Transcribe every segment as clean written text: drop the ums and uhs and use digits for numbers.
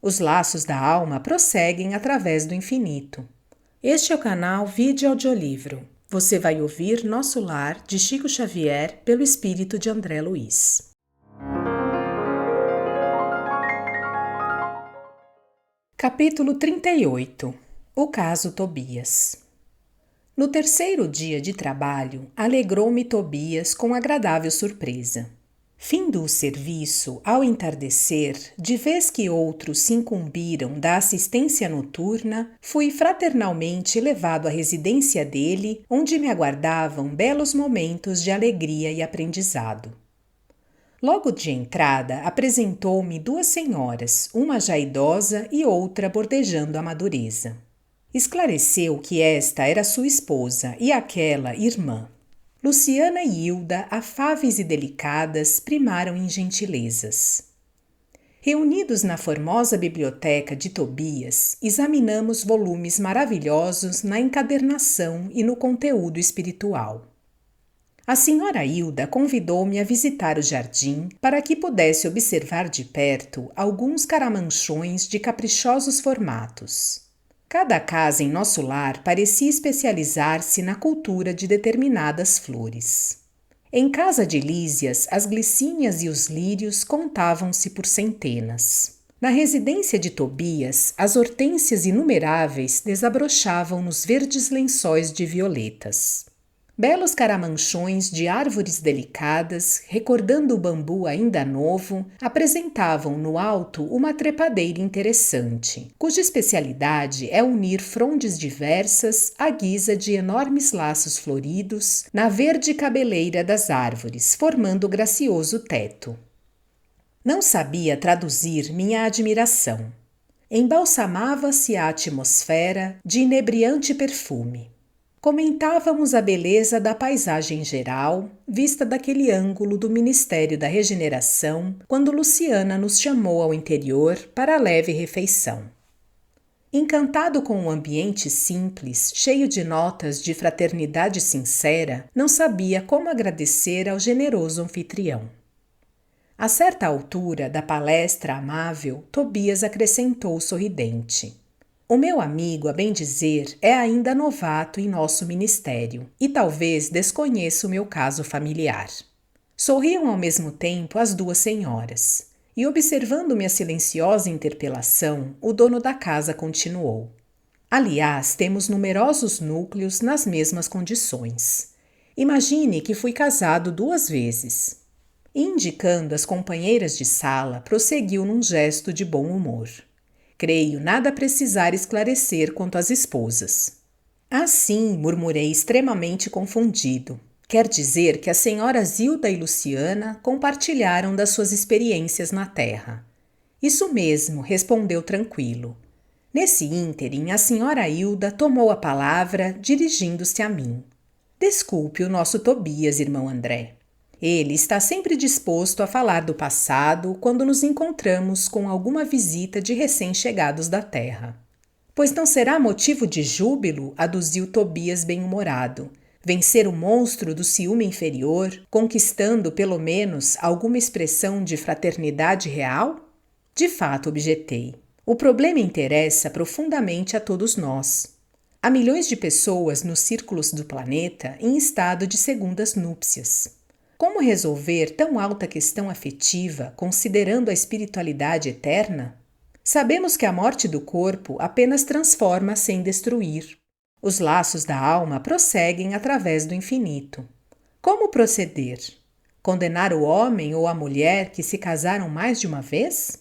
Os laços da alma prosseguem através do infinito. Este é o canal Vídeo Audiolivro. Você vai ouvir Nosso Lar, de Chico Xavier, pelo espírito de André Luiz. Capítulo 38. O caso Tobias. No terceiro dia de trabalho, alegrou-me Tobias com agradável surpresa. Findo o serviço, ao entardecer, de vez que outros se incumbiram da assistência noturna, fui fraternalmente levado à residência dele, onde me aguardavam belos momentos de alegria e aprendizado. Logo de entrada, apresentou-me duas senhoras, uma já idosa e outra bordejando a madureza. Esclareceu que esta era sua esposa e aquela irmã. Luciana e Hilda, afáveis e delicadas, primaram em gentilezas. Reunidos na formosa biblioteca de Tobias, examinamos volumes maravilhosos na encadernação e no conteúdo espiritual. A senhora Hilda convidou-me a visitar o jardim para que pudesse observar de perto alguns caramanchões de caprichosos formatos. Cada casa em nosso lar parecia especializar-se na cultura de determinadas flores. Em casa de Lísias, as glicínias e os lírios contavam-se por centenas. Na residência de Tobias, as hortênsias inumeráveis desabrochavam nos verdes lençóis de violetas. Belos caramanchões de árvores delicadas, recordando o bambu ainda novo, apresentavam no alto uma trepadeira interessante, cuja especialidade é unir frondes diversas à guisa de enormes laços floridos na verde cabeleira das árvores, formando o gracioso teto. Não sabia traduzir minha admiração. Embalsamava-se a atmosfera de inebriante perfume. Comentávamos a beleza da paisagem geral, vista daquele ângulo do Ministério da Regeneração, quando Luciana nos chamou ao interior para a leve refeição. Encantado com o ambiente simples, cheio de notas de fraternidade sincera, não sabia como agradecer ao generoso anfitrião. A certa altura da palestra amável, Tobias acrescentou sorridente: "O meu amigo, a bem dizer, é ainda novato em nosso ministério e talvez desconheça o meu caso familiar." Sorriam ao mesmo tempo as duas senhoras e, observando minha silenciosa interpelação, o dono da casa continuou: "Aliás, temos numerosos núcleos nas mesmas condições. Imagine que fui casado 2 vezes." E, indicando as companheiras de sala, prosseguiu num gesto de bom humor: "Creio nada precisar esclarecer quanto às esposas." "Ah, sim", murmurei extremamente confundido. "Quer dizer que as senhoras Hilda e Luciana compartilharam das suas experiências na terra." "Isso mesmo", respondeu tranquilo. Nesse ínterim, a senhora Hilda tomou a palavra, dirigindo-se a mim: "Desculpe o nosso Tobias, irmão André. Ele está sempre disposto a falar do passado quando nos encontramos com alguma visita de recém-chegados da terra." "Pois não será motivo de júbilo", aduziu Tobias bem-humorado, "vencer o monstro do ciúme inferior, conquistando pelo menos alguma expressão de fraternidade real?" "De fato", objetei, "o problema interessa profundamente a todos nós. Há milhões de pessoas nos círculos do planeta em estado de segundas núpcias. Como resolver tão alta questão afetiva, considerando a espiritualidade eterna? Sabemos que a morte do corpo apenas transforma sem destruir. Os laços da alma prosseguem através do infinito. Como proceder? Condenar o homem ou a mulher que se casaram mais de uma vez?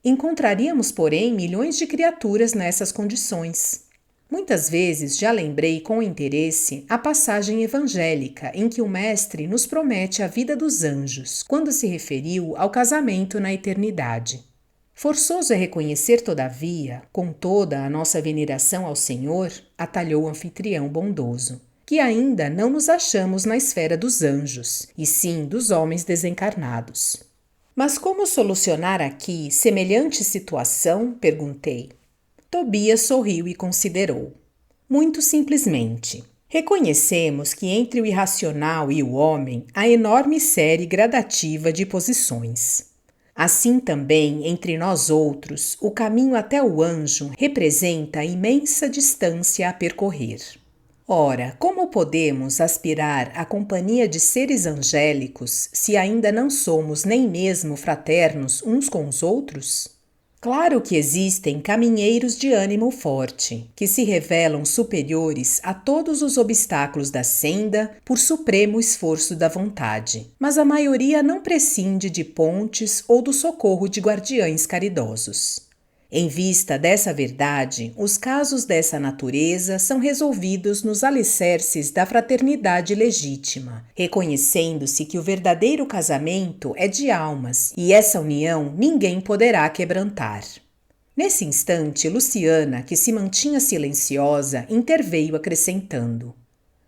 Encontraríamos, porém, milhões de criaturas nessas condições. Muitas vezes já lembrei com interesse a passagem evangélica em que o Mestre nos promete a vida dos anjos, quando se referiu ao casamento na eternidade. Forçoso é reconhecer, todavia, com toda a nossa veneração ao Senhor, atalhou o anfitrião bondoso, que ainda não nos achamos na esfera dos anjos, e sim dos homens desencarnados. "Mas como solucionar aqui semelhante situação?" perguntei. Tobias sorriu e considerou. "Muito simplesmente. Reconhecemos que entre o irracional e o homem há enorme série gradativa de posições. Assim também, entre nós outros, o caminho até o anjo representa a imensa distância a percorrer. Ora, como podemos aspirar à companhia de seres angélicos se ainda não somos nem mesmo fraternos uns com os outros? Claro que existem caminheiros de ânimo forte, que se revelam superiores a todos os obstáculos da senda por supremo esforço da vontade, mas a maioria não prescinde de pontes ou do socorro de guardiães caridosos. Em vista dessa verdade, os casos dessa natureza são resolvidos nos alicerces da fraternidade legítima, reconhecendo-se que o verdadeiro casamento é de almas e essa união ninguém poderá quebrantar. Nesse instante, Luciana, que se mantinha silenciosa, interveio acrescentando: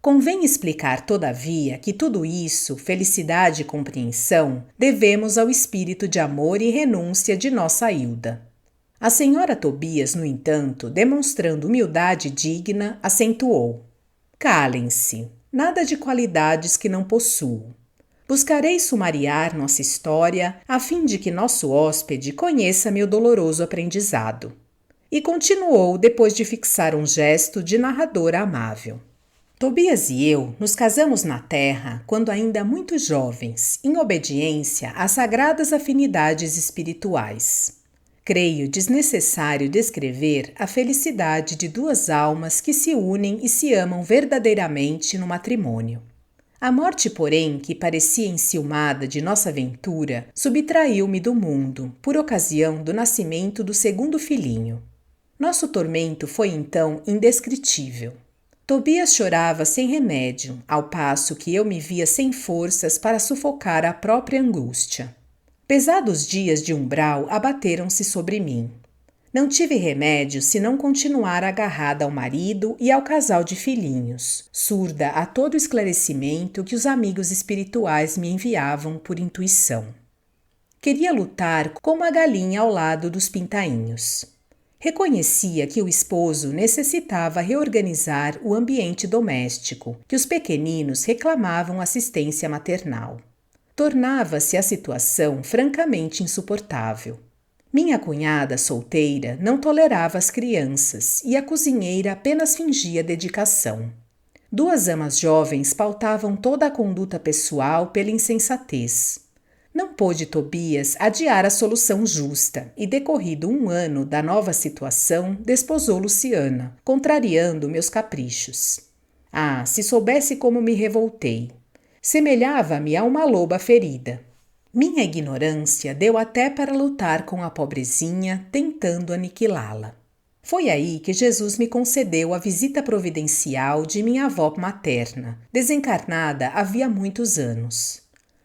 Convém explicar, todavia, que tudo isso, felicidade e compreensão, devemos ao espírito de amor e renúncia de nossa Hilda. A senhora Tobias, no entanto, demonstrando humildade digna, acentuou: Calem-se, nada de qualidades que não possuo. Buscarei sumariar nossa história a fim de que nosso hóspede conheça meu doloroso aprendizado. E continuou depois de fixar um gesto de narradora amável. Tobias e eu nos casamos na terra quando ainda muito jovens, em obediência às sagradas afinidades espirituais. Creio desnecessário descrever a felicidade de duas almas que se unem e se amam verdadeiramente no matrimônio. A morte, porém, que parecia enciumada de nossa aventura, subtraiu-me do mundo, por ocasião do nascimento do segundo filhinho. Nosso tormento foi então indescritível. Tobias chorava sem remédio, ao passo que eu me via sem forças para sufocar a própria angústia. Pesados dias de umbral abateram-se sobre mim. Não tive remédio senão continuar agarrada ao marido e ao casal de filhinhos, surda a todo o esclarecimento que os amigos espirituais me enviavam por intuição. Queria lutar como a galinha ao lado dos pintainhos. Reconhecia que o esposo necessitava reorganizar o ambiente doméstico, que os pequeninos reclamavam assistência maternal. Tornava-se a situação francamente insuportável. Minha cunhada solteira não tolerava as crianças e a cozinheira apenas fingia dedicação. Duas amas jovens pautavam toda a conduta pessoal pela insensatez. Não pôde Tobias adiar a solução justa e, decorrido 1 ano da nova situação, desposou Luciana, contrariando meus caprichos. Ah, se soubesse como me revoltei! Semelhava-me a uma loba ferida. Minha ignorância deu até para lutar com a pobrezinha, tentando aniquilá-la. Foi aí que Jesus me concedeu a visita providencial de minha avó materna, desencarnada havia muitos anos.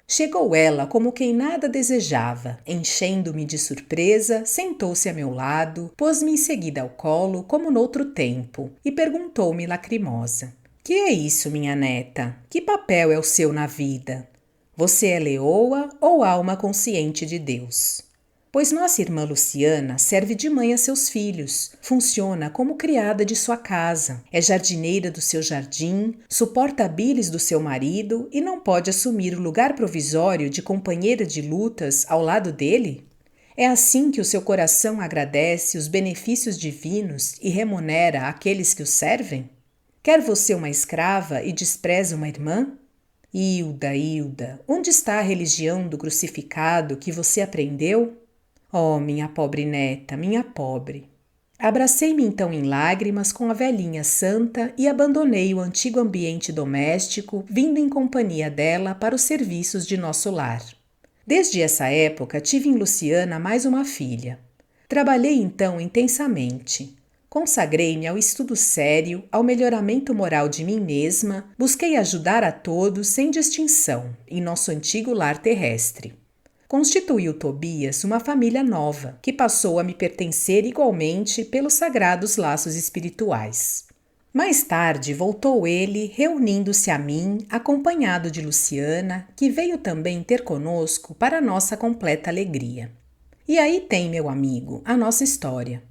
Chegou ela como quem nada desejava, enchendo-me de surpresa, sentou-se a meu lado, pôs-me em seguida ao colo, como noutro tempo, e perguntou-me lacrimosa: Que é isso, minha neta? Que papel é o seu na vida? Você é leoa ou alma consciente de Deus? Pois nossa irmã Luciana serve de mãe a seus filhos, funciona como criada de sua casa, é jardineira do seu jardim, suporta a bilis do seu marido e não pode assumir o lugar provisório de companheira de lutas ao lado dele? É assim que o seu coração agradece os benefícios divinos e remunera aqueles que o servem? Quer você uma escrava e despreza uma irmã? Hilda, Hilda, onde está a religião do crucificado que você aprendeu? Oh, minha pobre neta, minha pobre. Abracei-me então em lágrimas com a velhinha santa e abandonei o antigo ambiente doméstico, vindo em companhia dela para os serviços de nosso lar. Desde essa época tive em Luciana mais uma filha. Trabalhei então intensamente. Consagrei-me ao estudo sério, ao melhoramento moral de mim mesma, busquei ajudar a todos sem distinção, em nosso antigo lar terrestre. Constituiu Tobias uma família nova, que passou a me pertencer igualmente pelos sagrados laços espirituais. Mais tarde voltou ele, reunindo-se a mim, acompanhado de Luciana, que veio também ter conosco para nossa completa alegria. E aí tem, meu amigo, a nossa história.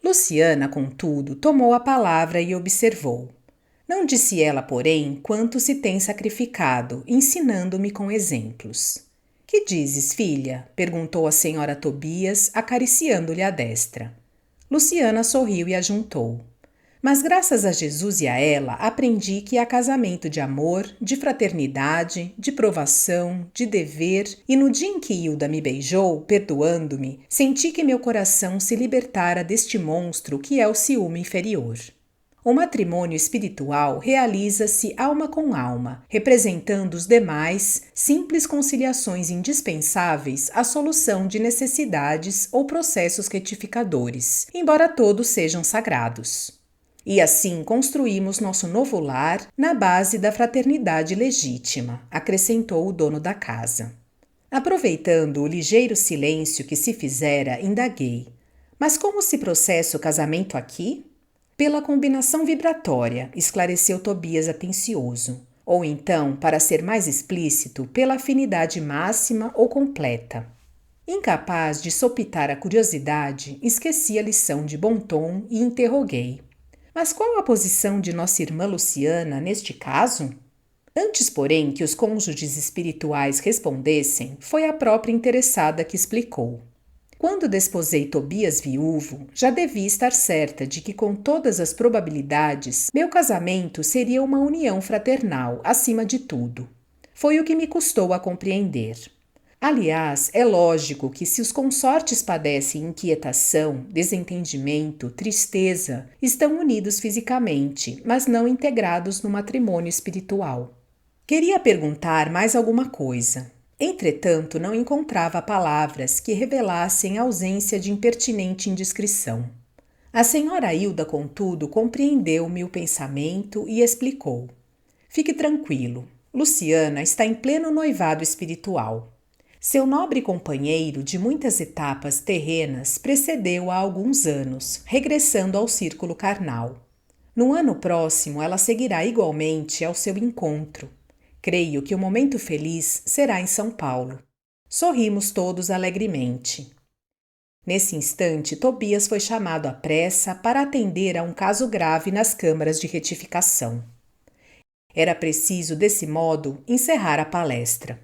Luciana, contudo, tomou a palavra e observou. Não disse ela, porém, quanto se tem sacrificado, ensinando-me com exemplos. Que dizes, filha? Perguntou a senhora Tobias, acariciando-lhe a destra. Luciana sorriu e ajuntou. Mas graças a Jesus e a ela, aprendi que há casamento de amor, de fraternidade, de provação, de dever, e no dia em que Hilda me beijou, perdoando-me, senti que meu coração se libertara deste monstro que é o ciúme inferior. O matrimônio espiritual realiza-se alma com alma, representando os demais simples conciliações indispensáveis à solução de necessidades ou processos retificadores, embora todos sejam sagrados. E assim construímos nosso novo lar na base da fraternidade legítima, acrescentou o dono da casa. Aproveitando o ligeiro silêncio que se fizera, indaguei. Mas como se processa o casamento aqui? Pela combinação vibratória, esclareceu Tobias atencioso. Ou então, para ser mais explícito, pela afinidade máxima ou completa. Incapaz de sopitar a curiosidade, esqueci a lição de bom tom e interroguei. Mas qual a posição de nossa irmã Luciana neste caso? Antes, porém, que os cônjuges espirituais respondessem, foi a própria interessada que explicou. Quando desposei Tobias viúvo, já devia estar certa de que, com todas as probabilidades, meu casamento seria uma união fraternal, acima de tudo. Foi o que me custou a compreender. Aliás, é lógico que se os consortes padecem inquietação, desentendimento, tristeza, estão unidos fisicamente, mas não integrados no matrimônio espiritual. Queria perguntar mais alguma coisa. Entretanto, não encontrava palavras que revelassem ausência de impertinente indiscrição. A senhora Hilda, contudo, compreendeu-me o pensamento e explicou. Fique tranquilo. Luciana está em pleno noivado espiritual. Seu nobre companheiro de muitas etapas terrenas precedeu-a há alguns anos, regressando ao círculo carnal. No ano próximo, ela seguirá igualmente ao seu encontro. Creio que o momento feliz será em São Paulo. Sorrimos todos alegremente. Nesse instante, Tobias foi chamado à pressa para atender a um caso grave nas câmaras de retificação. Era preciso, desse modo, encerrar a palestra.